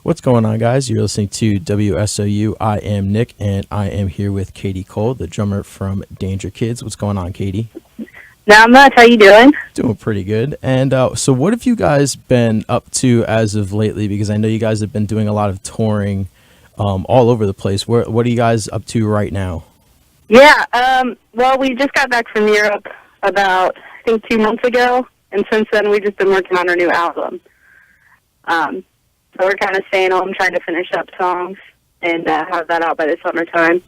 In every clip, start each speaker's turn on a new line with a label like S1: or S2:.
S1: What's going on, guys? You're listening to WSOU. I am Nick, and I am here with Katie Cole, the drummer from Dangerkids. What's going on, Katie?
S2: Not much. How you doing?
S1: Doing pretty good. And so what have you guys been up to as of lately? Because I know you guys have been doing a lot of touring all over the place. What are you guys up to right now?
S2: Yeah. Well, we just got back from Europe about, I think, 2 months ago, and since then we've just been working on our new album. So we're kind of staying home, trying to finish up songs and have that out by the summertime.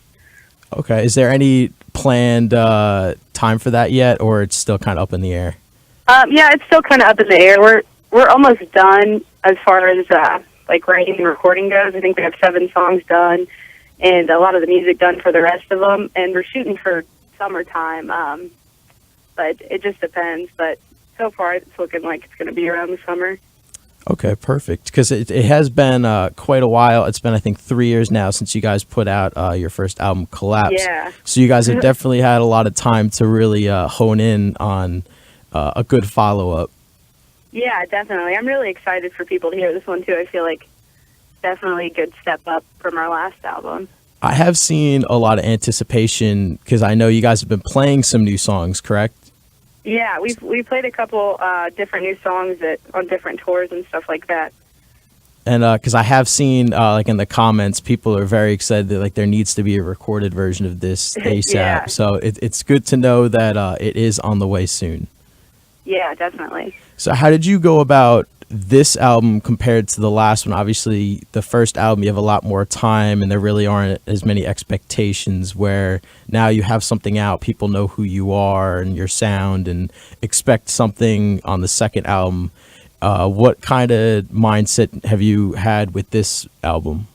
S1: Okay. Is there any planned time for that yet, or it's still kind of up in the air?
S2: Yeah, it's still kind of up in the air. We're almost done as far as like writing and recording goes. I think we have 7 songs done, and a lot of the music done for the rest of them. And we're shooting for summertime, but it just depends. But so far, it's looking like it's going to be around the summer.
S1: Okay, perfect. Because it has been quite a while. It's been, I think, 3 years now since you guys put out your first album, Collapse.
S2: Yeah.
S1: So you guys have definitely had a lot of time to really hone in on a good follow-up.
S2: Yeah, definitely. I'm really excited for people to hear this one, too. I feel like definitely a good step up from our last album.
S1: I have seen a lot of anticipation because I know you guys have been playing some new songs, correct?
S2: Yeah, we played a couple different new songs on different tours and stuff like that.
S1: And because I have seen like in the comments, people are very excited that like there needs to be a recorded version of this ASAP.
S2: Yeah.
S1: So it's good to know that it is on the way soon.
S2: Yeah, definitely.
S1: So how did you go about this album compared to the last one? Obviously, the first album, you have a lot more time and there really aren't as many expectations, where now you have something out, people know who you are and your sound and expect something on the second album. What kind of mindset have you had with this album?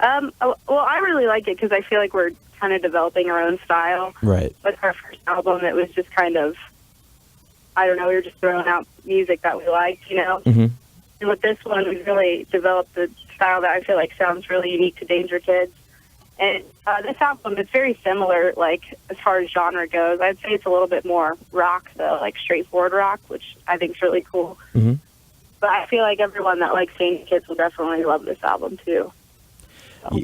S2: Well, I really like it because I feel like we're kind of developing our own style.
S1: Right.
S2: With our first album, it was just kind of, I don't know, we were just throwing out music that we liked, you know?
S1: Mm-hmm.
S2: And with this one, we've really developed a style that I feel like sounds really unique to Dangerkids. And this album is very similar, like, as far as genre goes. I'd say it's a little bit more rock, though, like straightforward rock, which I think is really cool.
S1: Mm-hmm.
S2: But I feel like everyone that likes Dangerkids will definitely love this album, too. So.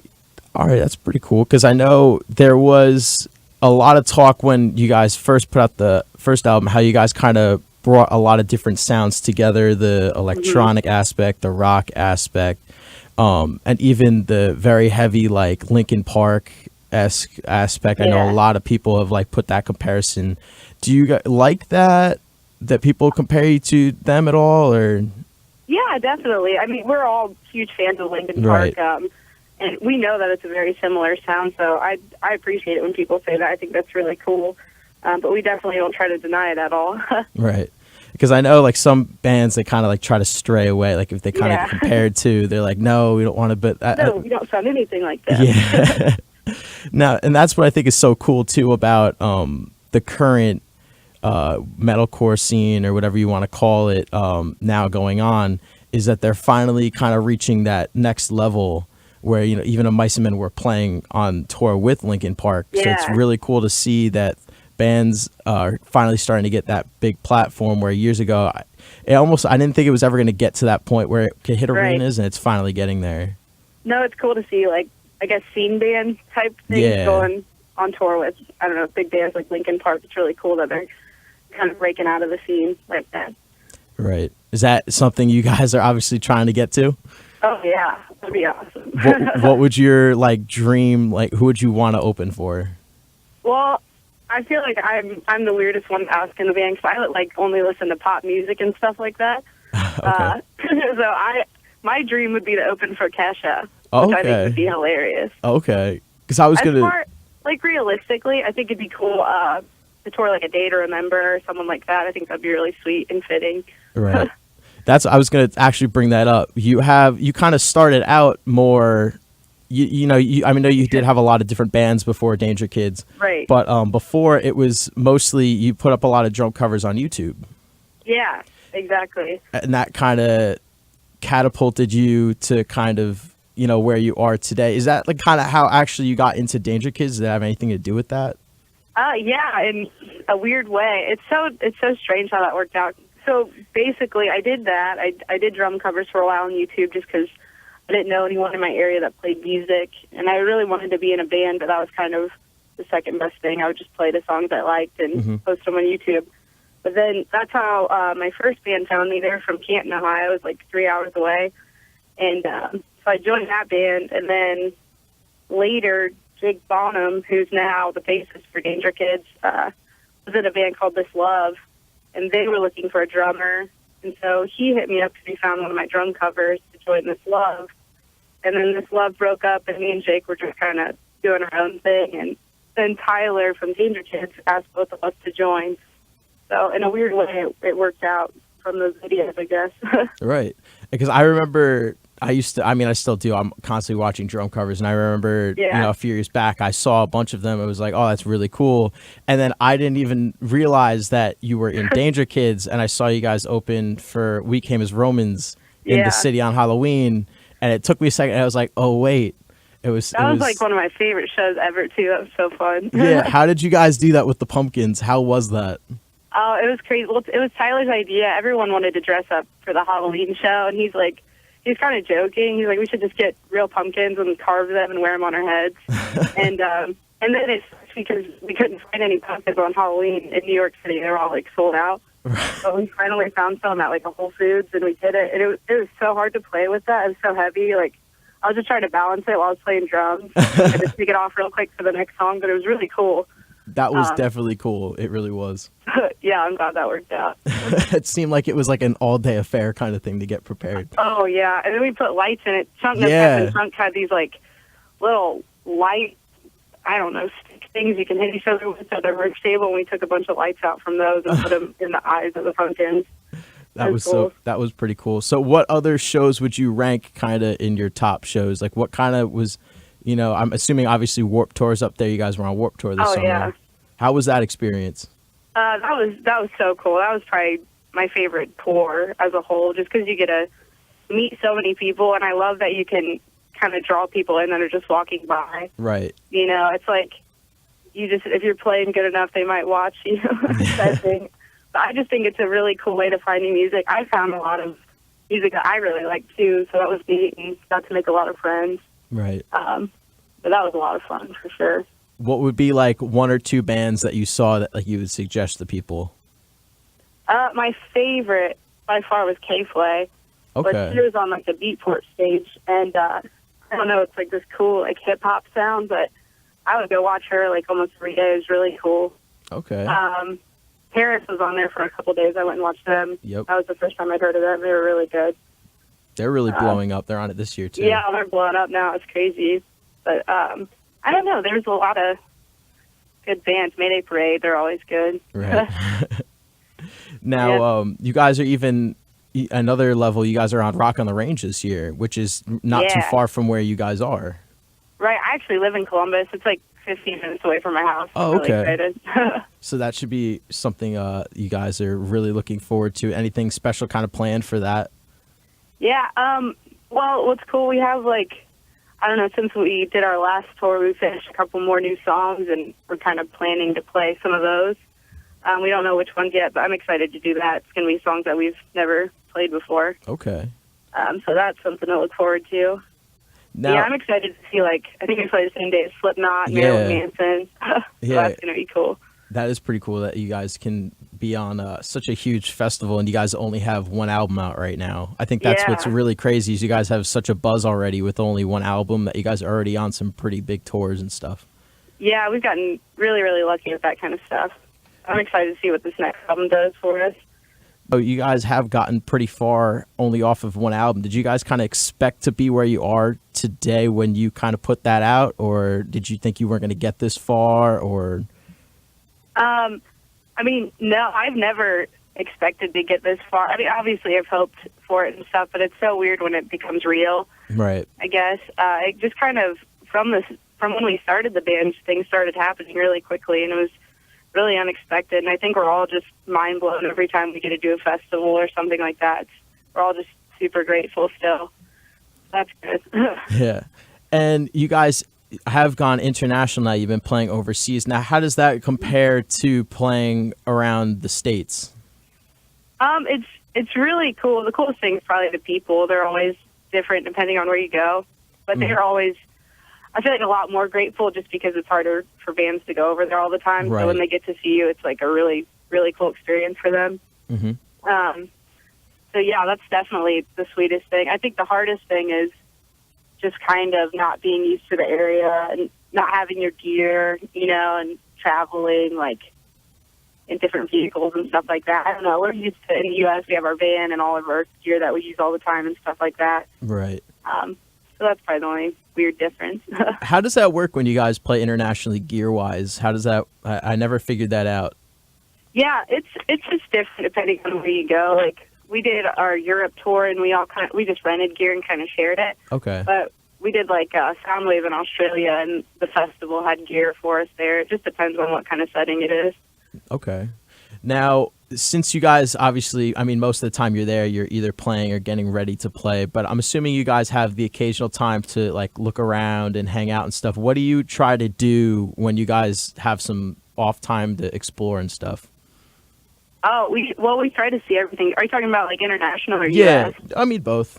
S1: All right, that's pretty cool, because I know there was a lot of talk when you guys first put out the first album, how you guys kind of brought a lot of different sounds together, the electronic aspect, the rock aspect, and even the very heavy like Linkin Park-esque aspect.
S2: Yeah.
S1: I know a lot of people have like put that comparison. Do you guys like that people compare you to them at all, or?
S2: Yeah, definitely. I mean, we're all huge fans of Linkin
S1: Right.
S2: Park, and we know that it's a very similar sound, so I appreciate it when people say that. I think that's really cool, but we definitely don't try to deny it at all.
S1: Right. Because I know like some bands, they kind of like try to stray away. Like if they kind of compared to, they're like, no, we don't want to, but
S2: no, we don't sound anything like that.
S1: Yeah. Now, and that's what I think is so cool too about the current metalcore scene, or whatever you want to call it, now going on, is that they're finally kind of reaching that next level where, you know, even a Mice and Men were playing on tour with Linkin Park. So it's really cool to see that bands are finally starting to get that big platform, where years ago I didn't think it was ever going to get to that point where it could hit arenas, and it's finally getting there.
S2: No, it's cool to see, like, I guess scene band type things going on tour with, I don't know, big bands like Linkin Park. It's really cool that they're kind of breaking out of the scene like that.
S1: Right. Is that something you guys are obviously trying to get to?
S2: Oh yeah, that'd be awesome.
S1: What would your like dream, like who would you want to open for?
S2: Well, I feel like I'm the weirdest one to ask in the band, because I like only listen to pop music and stuff like that.
S1: Okay.
S2: So my dream would be to open for Kesha, which I think would be hilarious.
S1: Okay, because I was gonna
S2: like, realistically, I think it'd be cool to tour like A Day to Remember or someone like that. I think that'd be really sweet and fitting.
S1: Right. I was gonna actually bring that up. You kind of started out more. I know you did have a lot of different bands before Dangerkids,
S2: right?
S1: But before, it was mostly you put up a lot of drum covers on YouTube.
S2: Yeah, exactly.
S1: And that kind of catapulted you to kind of, you know, where you are today. Is that like kind of how actually you got into Dangerkids? Does that have anything to do with that?
S2: Yeah, in a weird way. It's so strange how that worked out. So basically, I did that. I did drum covers for a while on YouTube just because I didn't know anyone in my area that played music, and I really wanted to be in a band, but that was kind of the second best thing. I would just play the songs I liked and post them on YouTube. But then that's how my first band found me. They were from Canton, Ohio. It was like 3 hours away. And so I joined that band, and then later, Jake Bonham, who's now the bassist for Dangerkids, was in a band called This Love, and they were looking for a drummer. And so he hit me up because he found one of my drum covers to join This Love. And then This Love broke up, and me and Jake were just kind of doing our own thing. And then Tyler from Dangerkids asked both of us to join. So in a weird way, it worked out from those videos, I guess.
S1: Right. Because I remember I still do. I'm constantly watching drum covers, and I remember, a few years back, I saw a bunch of them. It was like, oh, that's really cool. And then I didn't even realize that you were in Dangerkids, and I saw you guys open for We Came as Romans in the city on Halloween, and it took me a second, and I was like, oh, wait. That was
S2: like one of my favorite shows ever, too. That was so fun.
S1: Yeah. How did you guys do that with the pumpkins? How was that?
S2: Oh, it was crazy. Well, it was Tyler's idea. Everyone wanted to dress up for the Halloween show, and he's kind of joking. He's like, we should just get real pumpkins and carve them and wear them on our heads. and then it's because we couldn't find any pumpkins on Halloween in New York City. They were all like sold out. So we finally found some at like a Whole Foods, and we did it. And it was so hard to play with that. It was so heavy. Like, I was just trying to balance it while I was playing drums and just take it off real quick for the next song, but it was really cool.
S1: That was definitely cool. It really was.
S2: Yeah, I'm glad that worked out.
S1: It seemed like it was like an all-day affair kind of thing to get prepared.
S2: Oh, yeah. And then we put lights in it. Chunk had these, like, little light, I don't know, stick things you can hit each other with at the work table, and we took a bunch of lights out from those and put them in the eyes of the pumpkins.
S1: That was pretty cool. So what other shows would you rank kind of in your top shows? Like, what kind of was... I'm assuming obviously Warped Tour's up there. You guys were on Warped Tour this summer. Yeah. How was that experience?
S2: That was so cool. That was probably my favorite tour as a whole, just because you get to meet so many people, and I love that you can kind of draw people in that are just walking by.
S1: Right.
S2: It's like if you're playing good enough, they might watch you. That thing. But I just think it's a really cool way to find new music. I found a lot of music that I really like too, so that was neat, and got to make a lot of friends.
S1: Right.
S2: But that was a lot of fun for sure.
S1: What would be like one or two bands that you saw that like you would suggest to people?
S2: My favorite by far was K-Flay.
S1: Okay.
S2: But she was on like the Beatport stage, and I don't know, it's like this cool like hip hop sound, but I would go watch her like almost every day. It was really cool.
S1: Okay.
S2: Paris was on there for a couple days. I went and watched them.
S1: Yep.
S2: That was the first time I'd heard of them. They were really good.
S1: They're really blowing up. They're on it this year too.
S2: Yeah, they're blowing up now. It's crazy. But I don't know. There's a lot of good bands. Mayday Parade, they're always good.
S1: Right. Now, you guys are even another level. You guys are on Rock on the Range this year, which is not too far from where you guys are.
S2: Right. I actually live in Columbus. It's like 15 minutes away from my house.
S1: Oh, okay.
S2: I'm really excited.
S1: So that should be something you guys are really looking forward to. Anything special kind of planned for that?
S2: Yeah. Well, what's cool, we have I don't know, since we did our last tour, we finished a couple more new songs, and we're kind of planning to play some of those. We don't know which ones yet, but I'm excited to do that. It's going to be songs that we've never played before.
S1: Okay.
S2: So that's something to look forward to. Now, I'm excited to see, I think we play the same day as Slipknot, Marilyn Manson. So that's going to be cool.
S1: That is pretty cool that you guys can be on such a huge festival, and you guys only have one album out right now. I think that's what's really crazy is you guys have such a buzz already with only one album that you guys are already on some pretty big tours and stuff. Yeah,
S2: we've gotten really, really lucky with that kind of stuff. I'm excited to see what this next album does for us.
S1: Oh, you guys have gotten pretty far only off of one album. Did you guys kind of expect to be where you are today when you kind of put that out, or did you think you weren't going to get this far, or...
S2: No, I've never expected to get this far. Obviously I've hoped for it and stuff, but it's so weird when it becomes real.
S1: Right.
S2: I guess. It just kind of, from when we started the band, things started happening really quickly, and it was really unexpected. And I think we're all just mind blown every time we get to do a festival or something like that. We're all just super grateful still. That's good.
S1: Yeah. And you guys have gone international now. You've been playing overseas. Now, how does that compare to playing around the States?
S2: It's really cool. The coolest thing is probably the people. They're always different depending on where you go. But they're always, I feel like, a lot more grateful just because it's harder for bands to go over there all the time.
S1: Right.
S2: So when they get to see you, it's like a really, really cool experience for them. So yeah, that's definitely the sweetest thing. I think the hardest thing is just kind of not being used to the area and not having your gear, you know, and traveling like in different vehicles and stuff like that. I don't know. We're used to, in the U.S., we have our van and all of our gear that we use all the time and stuff like that.
S1: Right.
S2: So that's probably the only weird difference.
S1: How does that work when you guys play internationally gear-wise? How does that, I never figured that out.
S2: Yeah, it's just different depending on where you go. Like, we did our Europe tour, and we just rented gear and kind of shared it.
S1: Okay.
S2: But we did like Soundwave in Australia, and the festival had gear for us there. It just depends on what kind of setting it is.
S1: Okay. Now, since you guys obviously, I mean, most of the time you're there, you're either playing or getting ready to play, but I'm assuming you guys have the occasional time to like look around and hang out and stuff. What do you try to do when you guys have some off time to explore and stuff?
S2: Oh, we try to see everything. Are you talking about like international or
S1: Yeah,
S2: US?
S1: I mean both.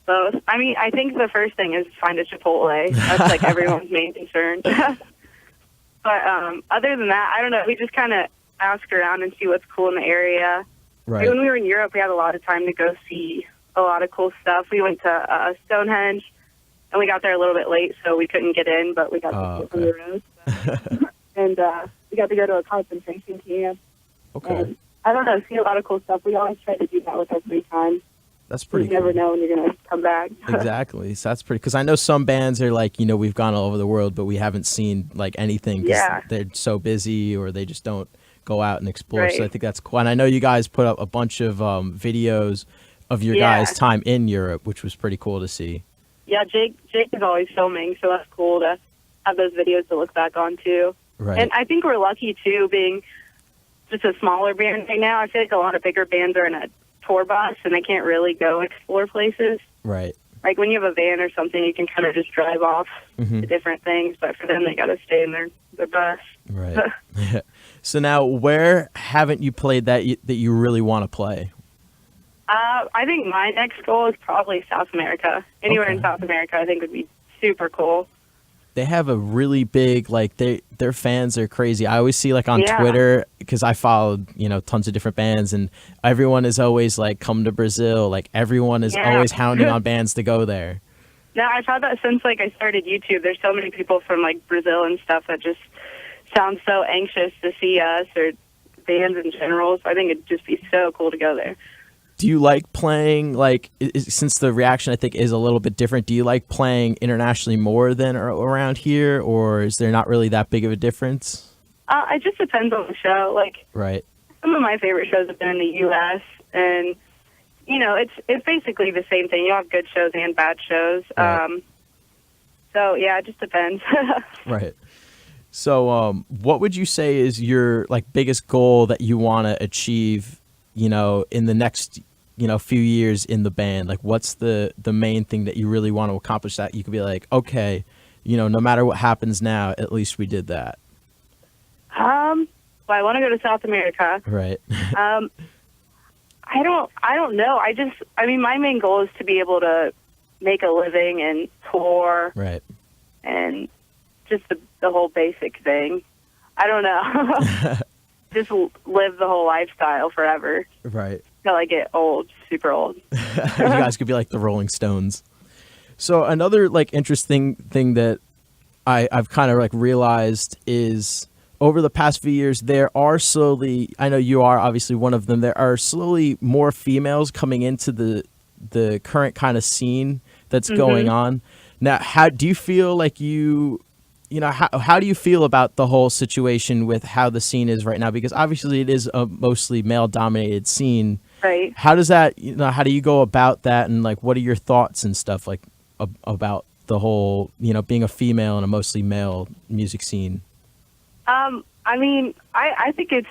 S2: Both. I mean, I think the first thing is find a Chipotle. That's like everyone's main concern. But other than that, I don't know. We just kind of ask around and see what's cool in the area.
S1: Right.
S2: When we were in Europe, we had a lot of time to go see a lot of cool stuff. We went to Stonehenge, and we got there a little bit late, so we couldn't get in, but we got to see from the road. And we got to go to a concentration camp.
S1: Okay.
S2: And, I don't know, see a lot of cool stuff. We always try to do that with our free time.
S1: That's pretty
S2: You never
S1: cool.
S2: know when you're going to come back.
S1: Exactly. So that's pretty, because I know some bands are like, you know, we've gone all over the world, but we haven't seen like anything because
S2: Yeah.
S1: they're so busy or they just don't go out and explore. So
S2: Right.
S1: I think that's cool. And I know you guys put up a bunch of videos of your
S2: Yeah.
S1: guys' time in Europe, which was pretty cool to see.
S2: Yeah, Jake is always filming, so that's cool to have those videos to look back on, too.
S1: Right.
S2: And I think we're lucky, too, being just a smaller band right now. I feel like a lot of bigger bands are in a tour bus, and they can't really go explore places.
S1: Right.
S2: Like, when you have a van or something, you can kind of just drive off to different things, but for them, they got to stay in their bus.
S1: Right. So now, where haven't you played that you really want to play?
S2: I think my next goal is probably South America. Anywhere in South America, I think would be super cool.
S1: They have a really big, like, their fans are crazy. I always see, like, on
S2: Yeah.
S1: Twitter, because I followed, you know, tons of different bands, and everyone is always like, come to Brazil. Like, everyone is
S2: Yeah.
S1: always hounding on bands to go there.
S2: No, I've had that since, like, I started YouTube. There's so many people from, like, Brazil and stuff that just sound so anxious to see us or bands in general. So I think it'd just be so cool to go there.
S1: Do you like playing, like, since the reaction I think is a little bit different, do you like playing internationally more than around here, or is there not really that big of a difference?
S2: It just depends on the show. Like,
S1: Right.
S2: some of my favorite shows have been in the U.S., and, you know, it's basically the same thing. You have good shows and bad shows.
S1: Right.
S2: So, yeah, it just depends.
S1: Right. So what would you say is your, like, biggest goal that you want to achieve, you know, in the next, you know, few years in the band? Like, what's the main thing that you really want to accomplish that you could be like, okay, you know, no matter what happens now, at least we did that?
S2: Well, I want to go to South America.
S1: Right.
S2: I don't know. I mean, my main goal is to be able to make a living and tour
S1: Right.
S2: and just the whole basic thing. I don't know. Just live the whole lifestyle forever
S1: Right.
S2: till I get old, super old.
S1: You guys could be like the Rolling Stones. So another, like, interesting thing that I've kind of, like, realized is over the past few years, there are slowly, I know you are obviously one of them, there are slowly more females coming into the current kind of scene that's going on. Now, how do you feel like you know, how do you feel about the whole situation with how the scene is right now? Because obviously it is a mostly male-dominated scene.
S2: Right.
S1: How does that, you know, how do you go about that, and, like, what are your thoughts and stuff, like, about the whole, you know, being a female in a mostly male music scene?
S2: I mean, I think it's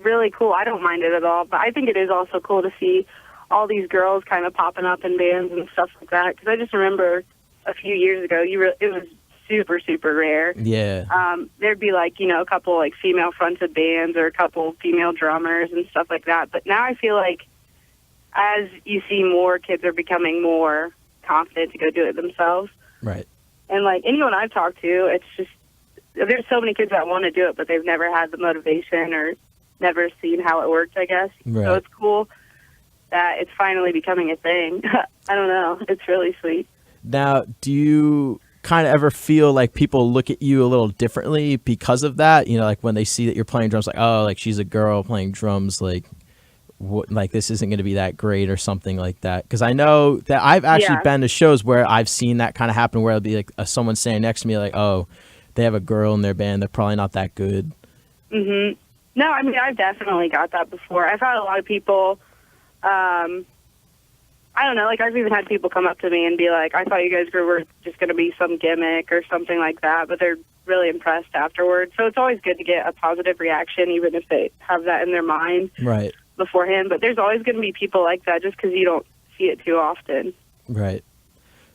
S2: really cool. I don't mind it at all, but I think it is also cool to see all these girls kind of popping up in bands and stuff like that. Because I just remember a few years ago, it was super, super rare.
S1: Yeah.
S2: There'd be, like, you know, a couple, like, female-fronted bands or a couple female drummers and stuff like that. But now I feel like as you see more kids are becoming more confident to go do it themselves.
S1: Right.
S2: And like anyone I've talked to, it's just there's so many kids that want to do it, but they've never had the motivation or never seen how it worked, I guess.
S1: Right.
S2: So it's cool that it's finally becoming a thing. I don't know. It's really sweet.
S1: Now, do you kind of ever feel like people look at you a little differently because of that? You know, like when they see that you're playing drums, like, oh, like she's a girl playing drums, like, what, like this isn't going to be that great or something like that. Because I know that I've actually been to shows where I've seen that kind of happen, where it'll be like someone standing next to me, like, oh, they have a girl in their band, they're probably not that good.
S2: Mhm. No, I mean I've definitely got that before. I've had a lot of people. I don't know, like I've even had people come up to me and be like, I thought you guys were just going to be some gimmick or something like that, but they're really impressed afterwards. So it's always good to get a positive reaction, even if they have that in their mind beforehand. But there's always going to be people like that just because you don't see it too often.
S1: Right.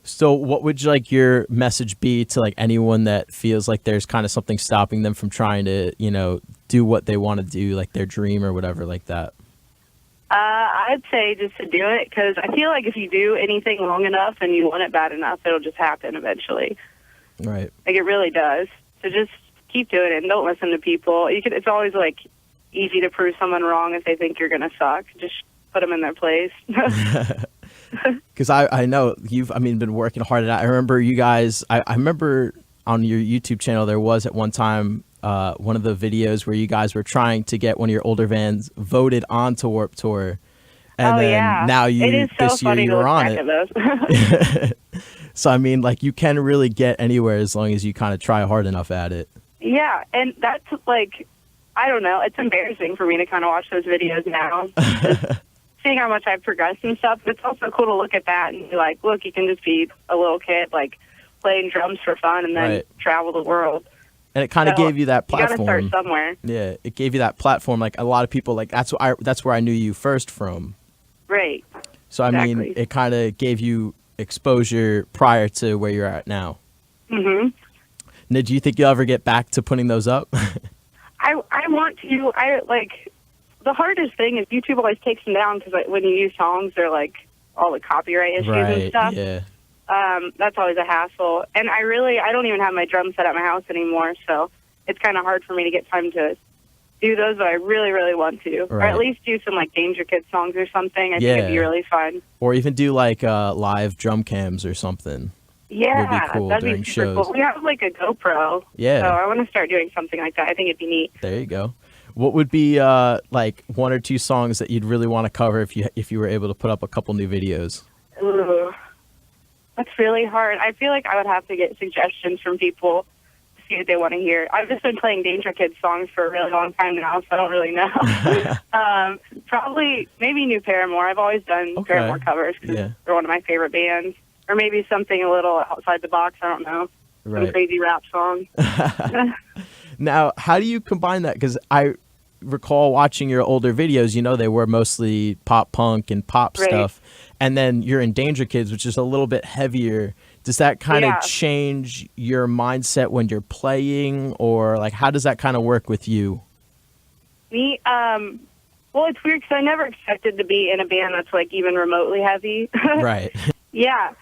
S1: So what would like your message be to like anyone that feels like there's kind of something stopping them from trying to, you know, do what they want to do, like their dream or whatever like that?
S2: I'd say just to do it, because I feel like if you do anything long enough and you want it bad enough, it'll just happen eventually.
S1: Right.
S2: Like it really does. So just keep doing it and don't listen to people. It's always like easy to prove someone wrong if they think you're going to suck. Just put them in their place.
S1: Because I know you've, been working hard at it. I remember you guys, I remember on your YouTube channel, there was at one time one of the videos where you guys were trying to get one of your older bands voted onto Warped Tour. And now this year you were on it. So, like you can really get anywhere as long as you kind of try hard enough at it.
S2: Yeah. And that's like, I don't know. It's embarrassing for me to kind of watch those videos now. Seeing how much I've progressed and stuff. But it's also cool to look at that and be like, look, you can just be a little kid, like playing drums for fun and then travel the world.
S1: And it kind of gave you that platform.
S2: You gotta start somewhere.
S1: Yeah, it gave you that platform. Like a lot of people, like that's where I knew you first from.
S2: Right.
S1: So
S2: exactly.
S1: It kind of gave you exposure prior to where you're at now.
S2: Mhm.
S1: Now, do you think you'll ever get back to putting those up?
S2: I want to. The hardest thing is YouTube always takes them down because when you use songs, they're like all the copyright issues and stuff.
S1: Yeah.
S2: That's always a hassle. And I don't even have my drum set at my house anymore, so it's kind of hard for me to get time to do those, but I really, really want to. Or at least do some like Dangerkids songs or something. I think it'd be really fun.
S1: Or even do like live drum cams or something.
S2: Yeah,
S1: would be cool
S2: that'd
S1: during
S2: be super
S1: shows.
S2: cool. We have like a GoPro.
S1: Yeah.
S2: So I want to start doing something like that. I think it'd be neat.
S1: There you go. What would be like one or two songs that you'd really want to cover if you were able to put up a couple new videos?
S2: Ooh, that's really hard. I feel like I would have to get suggestions from people to see what they want to hear. I've just been playing Dangerkids songs for a really long time now, so I don't really know. Probably maybe New Paramore. I've always done Paramore covers because they're one of my favorite bands. Or maybe something a little outside the box. I don't know. Some crazy rap song.
S1: Now, how do you combine that? Because I recall watching your older videos, they were mostly pop punk and pop stuff. And then you're in Dangerkids, which is a little bit heavier. Does that kind of change your mindset when you're playing? Or like, how does that kind of work with you?
S2: Me, well, it's weird because I never expected to be in a band that's like even remotely heavy.
S1: Right.
S2: Yeah.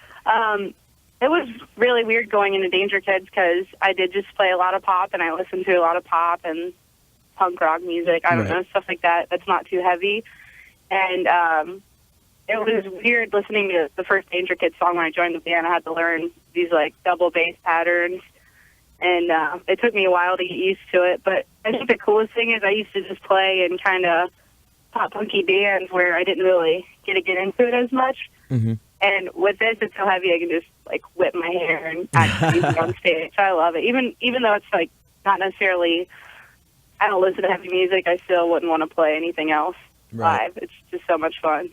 S2: It was really weird going into Dangerkids because I did just play a lot of pop and I listened to a lot of pop and punk rock music. I don't know, stuff like that. That's not too heavy. And it was weird listening to the first Dangerkids song when I joined the band. I had to learn these like double bass patterns. And it took me a while to get used to it. But I think the coolest thing is I used to just play in kind of pop punky bands where I didn't really get into it as much.
S1: Mm-hmm.
S2: And with this, it's so heavy, I can just, like, whip my hair and act crazy on stage. So I love it. Even though it's, like, not necessarily, I don't listen to heavy music, I still wouldn't want to play anything else live. It's just so much fun.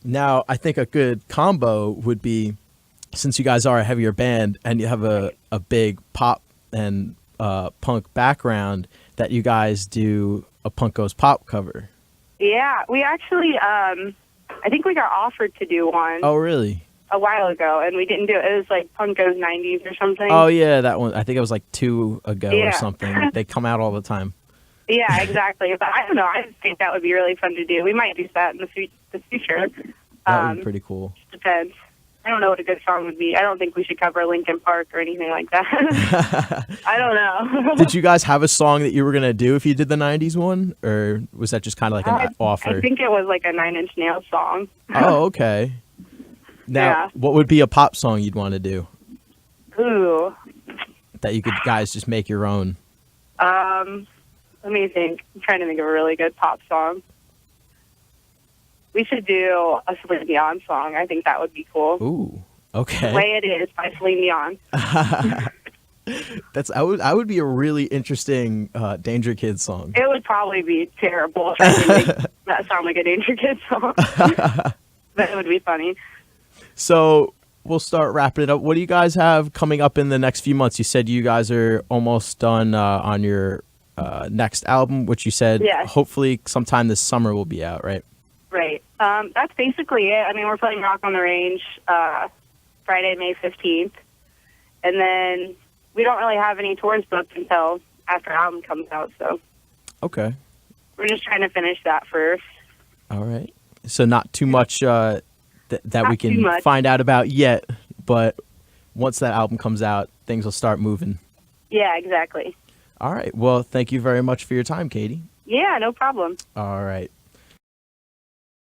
S1: Now, I think a good combo would be, since you guys are a heavier band and you have a big pop and punk background, that you guys do a Punk Goes Pop cover. Yeah,
S2: we actually... I think we got offered to do one.
S1: Oh, really?
S2: A while ago, and we didn't do it. It was like Punk Goes 90s or something.
S1: Oh, yeah, that one. I think it was like 2 ago or something. They come out all the time.
S2: Yeah, exactly. But I don't know. I think that would be really fun to do. We might do that in the future.
S1: That would be pretty cool.
S2: Depends. I don't know what a good song would be. I don't think we should cover Linkin Park or anything like that. I don't know.
S1: Did you guys have a song that you were gonna do if you did the '90s one, or was that just kind of like an offer?
S2: I think it was like a Nine Inch Nails song.
S1: Oh, okay. Now,
S2: Yeah.
S1: what would be a pop song you'd want to do
S2: Ooh.
S1: that you could guys just make your own?
S2: Let me think. I'm trying to think of a really good pop song. We should do a Celine Dion song. I think that would be cool.
S1: Ooh, okay.
S2: The Way It Is by Celine Dion.
S1: I would be a really interesting Dangerkids song.
S2: It would probably be terrible if I could make that sound like a Dangerkids song. But it would be funny.
S1: So we'll start wrapping it up. What do you guys have coming up in the next few months? You said you guys are almost done on your next album, which you said hopefully sometime this summer will be out, right?
S2: Right. That's basically it. I mean, we're playing Rock on the Range Friday, May 15th. And then we don't really have any tours booked until after our album comes out. So
S1: okay.
S2: We're just trying to finish that first.
S1: All right. So not too much that
S2: Not
S1: we
S2: too
S1: can
S2: much.
S1: find out about yet, but once that album comes out, things will start moving.
S2: Yeah, exactly.
S1: All right. Well, thank you very much for your time, Katie.
S2: Yeah, no problem.
S1: All right.